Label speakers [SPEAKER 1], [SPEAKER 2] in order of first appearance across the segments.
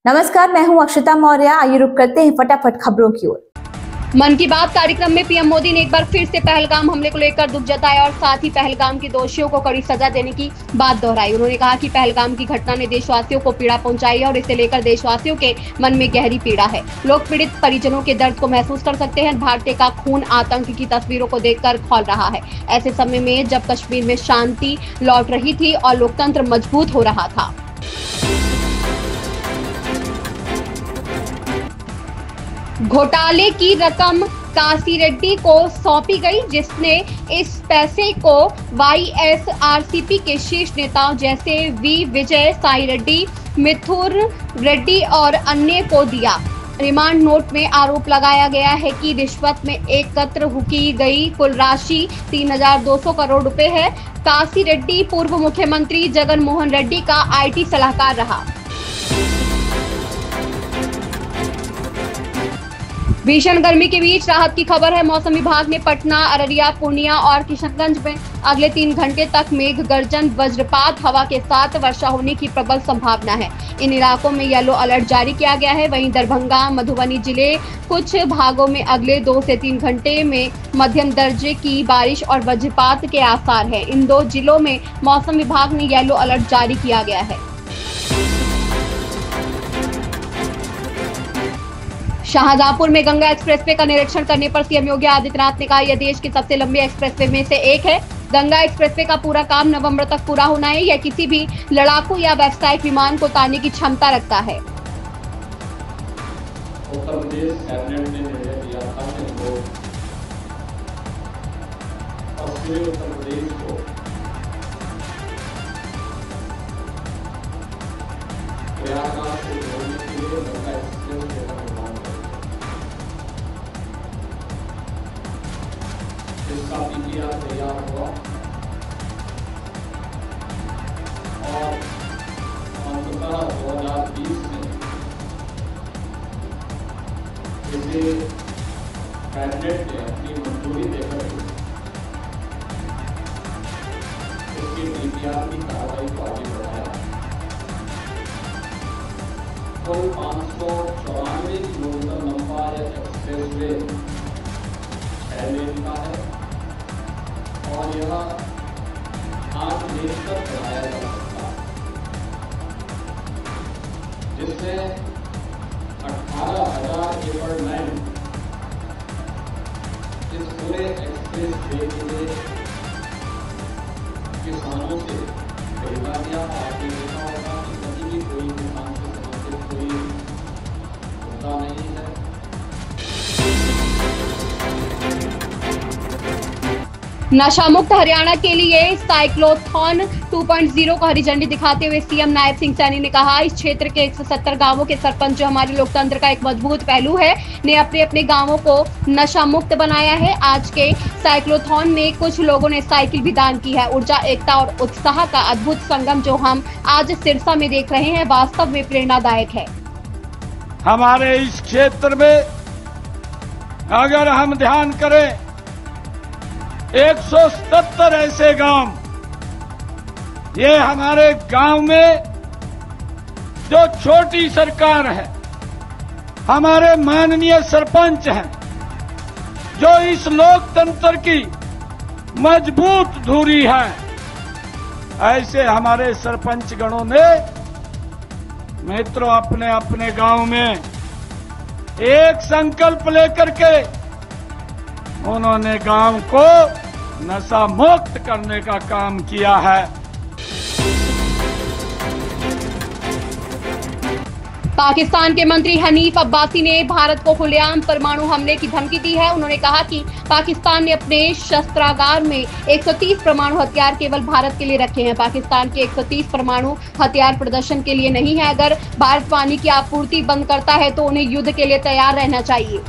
[SPEAKER 1] नमस्कार, मैं हूं अक्षता मौर्य। आइए रुक करते हैं फटाफट खबरों की ओर।
[SPEAKER 2] मन की बात कार्यक्रम में पीएम मोदी ने एक बार फिर से पहलगाम हमले को लेकर दुख जताया और साथ ही पहलगाम के दोषियों को कड़ी सजा देने की बात दोहराई। उन्होंने कहा कि पहलगाम की घटना ने देशवासियों को पीड़ा पहुंचाई है और इसे लेकर देशवासियों के मन में गहरी पीड़ा है। लोग पीड़ित परिजनों के दर्द को महसूस कर सकते हैं। भारतीय का खून आतंक की तस्वीरों को देखकर खौल रहा है। ऐसे समय में जब कश्मीर में शांति लौट रही थी और लोकतंत्र मजबूत हो रहा था। घोटाले की रकम काशी रेड्डी को सौंपी गई, जिसने इस पैसे को वाईएसआरसीपी के शीर्ष नेताओं जैसे वी विजय साई रेड्डी, मिथुन रेड्डी और अन्य को दिया। रिमांड नोट में आरोप लगाया गया है कि रिश्वत में एकत्र की गई कुल राशि 3,200 करोड़ रुपए है। काशी रेड्डी पूर्व मुख्यमंत्री जगन मोहन रेड्डी का आईटी सलाहकार रहा। भीषण गर्मी के बीच राहत की खबर है। मौसम विभाग ने पटना, अररिया, पूर्णिया और किशनगंज में अगले 3 घंटे तक मेघ गर्जन, वज्रपात, हवा के साथ वर्षा होने की प्रबल संभावना है। इन इलाकों में येलो अलर्ट जारी किया गया है। वहीं दरभंगा, मधुबनी जिले कुछ भागों में अगले 2 से 3 घंटे में मध्यम दर्जे की बारिश और वज्रपात के आसार है। इन 2 जिलों में मौसम विभाग ने येलो अलर्ट जारी किया गया है। शाहजहांपुर में गंगा एक्सप्रेसवे का निरीक्षण करने पर सीएम योगी आदित्यनाथ ने कहा, यह देश की सबसे लंबी एक्सप्रेसवे में से एक है। गंगा एक्सप्रेसवे का पूरा काम नवंबर तक पूरा होना है। यह किसी भी लड़ाकू या व्यावसायिक विमान को उतारने की क्षमता रखता है।
[SPEAKER 3] उत्तर प्रदेश कैबिनेट ने निर्णय लिया था कि पश्चिमी उत्तर प्रदेश को प्रयागराज से जोड़ने के लिए गंगा एक्सप्रेसवे का निर्माण करें। इसका पीपीआर तैयार हुआ और अंततः 2020 में इसे कैबिनेट ने अपनी मंजूरी देकर इसके पीपीआर की कार्रवाई को आगे बढ़ाया। कुल 594 किलोमीटर लंबा यह एक्सप्रेसवे 6 लेन का है और यह 8 लेन तक बढ़ाया जा सकता है, जिसमें 18,000 एकड़ लैंड इस पूरे एक्सप्रेस वे के लिए किसानों से खरीदा गया। आपने देखा होगा कि कभी भी कोई किसान से संबंधित कोई मुद्दा नहीं है।
[SPEAKER 2] नशा मुक्त हरियाणा के लिए साइक्लोथॉन 2.0 को हरी झंडी दिखाते हुए सीएम नायब सिंह सैनी ने कहा, इस क्षेत्र के 170 गांवों के सरपंच जो हमारे लोकतंत्र का एक मजबूत पहलू है, ने अपने अपने गांवों को नशा मुक्त बनाया है। आज के साइक्लोथॉन में कुछ लोगों ने साइकिल भी दान की है। ऊर्जा, एकता और उत्साह का अद्भुत संगम जो हम आज सिरसा में देख रहे हैं, वास्तव में प्रेरणादायक है।
[SPEAKER 4] हमारे इस क्षेत्र में अगर हम ध्यान करें, 177 ऐसे गांव, ये हमारे गांव में जो छोटी सरकार है, हमारे माननीय सरपंच हैं, जो इस लोकतंत्र की मजबूत धुरी है, ऐसे हमारे सरपंच गणों ने मित्रों अपने अपने गांव में एक संकल्प लेकर के उन्होंने गांव को नशा मुक्त करने का काम किया है।
[SPEAKER 2] पाकिस्तान के मंत्री हनीफ अब्बासी ने भारत को खुलेआम परमाणु हमले की धमकी दी है। उन्होंने कहा कि पाकिस्तान ने अपने शस्त्रागार में 130 परमाणु हथियार केवल भारत के लिए रखे हैं। पाकिस्तान के 130 परमाणु हथियार प्रदर्शन के लिए नहीं है। अगर भारत पानी की आपूर्ति बंद करता है तो उन्हें युद्ध के लिए तैयार रहना चाहिए।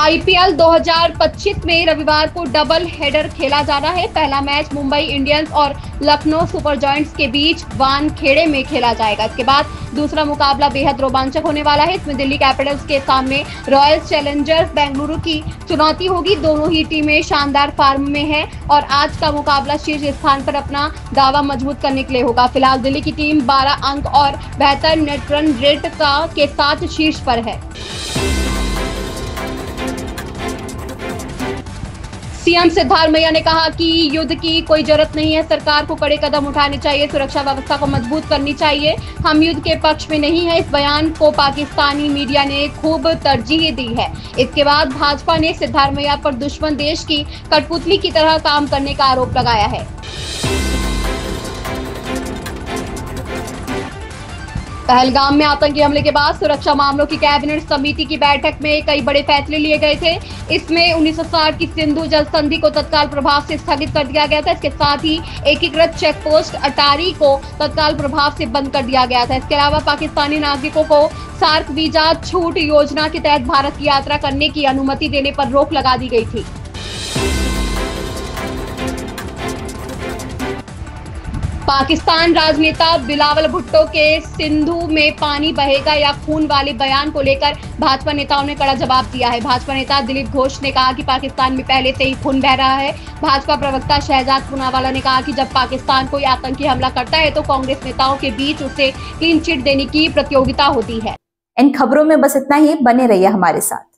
[SPEAKER 2] आईपीएल 2025 में रविवार को डबल हेडर खेला जा रहा है। पहला मैच मुंबई इंडियंस और लखनऊ सुपर जायंट्स के बीच वानखेड़े में खेला जाएगा। इसके बाद दूसरा मुकाबला बेहद रोमांचक होने वाला है। इसमें दिल्ली कैपिटल्स के सामने रॉयल चैलेंजर्स बेंगलुरु की चुनौती होगी। दोनों ही टीमें शानदार फॉर्म में हैं और आज का मुकाबला शीर्ष स्थान पर अपना दावा मजबूत करने के लिए होगा। फिलहाल दिल्ली की टीम 12 अंक और बेहतर नेट रन रेट के साथ शीर्ष पर है। सीएम सिद्धारमैया ने कहा कि युद्ध की कोई जरूरत नहीं है, सरकार को कड़े कदम उठाने चाहिए, सुरक्षा व्यवस्था को मजबूत करनी चाहिए, हम युद्ध के पक्ष में नहीं है। इस बयान को पाकिस्तानी मीडिया ने खूब तरजीह दी है। इसके बाद भाजपा ने सिद्धारमैया पर दुश्मन देश की कठपुतली की तरह काम करने का आरोप लगाया है। पहलगाम में आतंकी हमले के बाद सुरक्षा मामलों की कैबिनेट समिति की बैठक में कई बड़े फैसले लिए गए थे। इसमें 1960 की सिंधु जल संधि को तत्काल प्रभाव से स्थगित कर दिया गया था। इसके साथ ही एकीकृत चेक पोस्ट अटारी को तत्काल प्रभाव से बंद कर दिया गया था। इसके अलावा पाकिस्तानी नागरिकों को सार्क वीजा छूट योजना के तहत भारत की यात्रा करने की अनुमति देने पर रोक लगा दी गई थी। पाकिस्तान राजनेता बिलावल भुट्टो के सिंधु में पानी बहेगा या खून वाले बयान को लेकर भाजपा नेताओं ने कड़ा जवाब दिया है। भाजपा नेता दिलीप घोष ने कहा कि पाकिस्तान में पहले से ही खून बह रहा है। भाजपा प्रवक्ता शहजाद पूनावाला ने कहा कि जब पाकिस्तान कोई आतंकी हमला करता है तो कांग्रेस नेताओं के बीच उसे क्लीन चिट देने की प्रतियोगिता होती है।
[SPEAKER 1] इन खबरों में बस इतना ही। बने रहिए हमारे साथ।